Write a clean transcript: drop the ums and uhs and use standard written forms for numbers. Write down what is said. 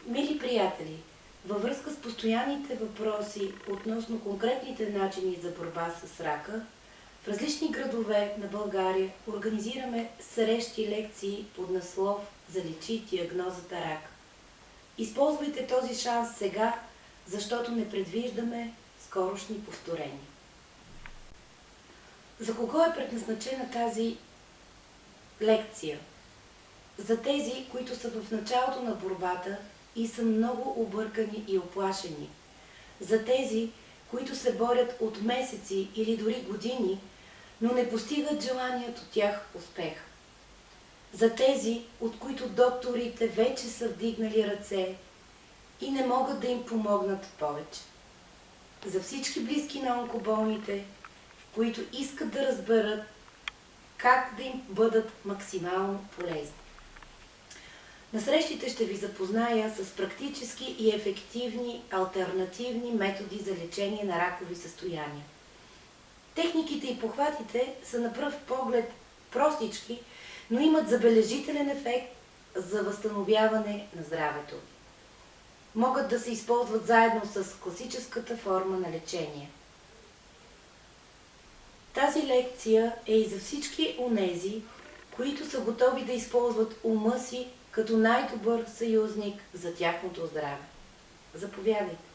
Мили приятели, във връзка с постоянните въпроси относно конкретните начини за борба с рака, в различни градове на България организираме срещи и лекции под наслов "Заличи диагнозата рак". Използвайте този шанс сега, защото не предвиждаме скорошни повторения. За кого е предназначена тази лекция? За тези, които са в началото на борбата и са много объркани и оплашени. За тези, които се борят от месеци или дори години, но не постигат желаният от тях успех. За тези, от които докторите вече са вдигнали ръце и не могат да им помогнат повече. За всички близки на онкоболните, които искат да разберат как да им бъдат максимално полезни. На срещите ще ви запозная с практически и ефективни алтернативни методи за лечение на ракови състояния. Техниките и похватите са на пръв поглед простички, но имат забележителен ефект за възстановяване на здравето. Могат да се използват заедно с класическата форма на лечение. Тази лекция е и за всички онези, които са готови да използват ума си като най-добър съюзник за тяхното здраве. Заповядайте!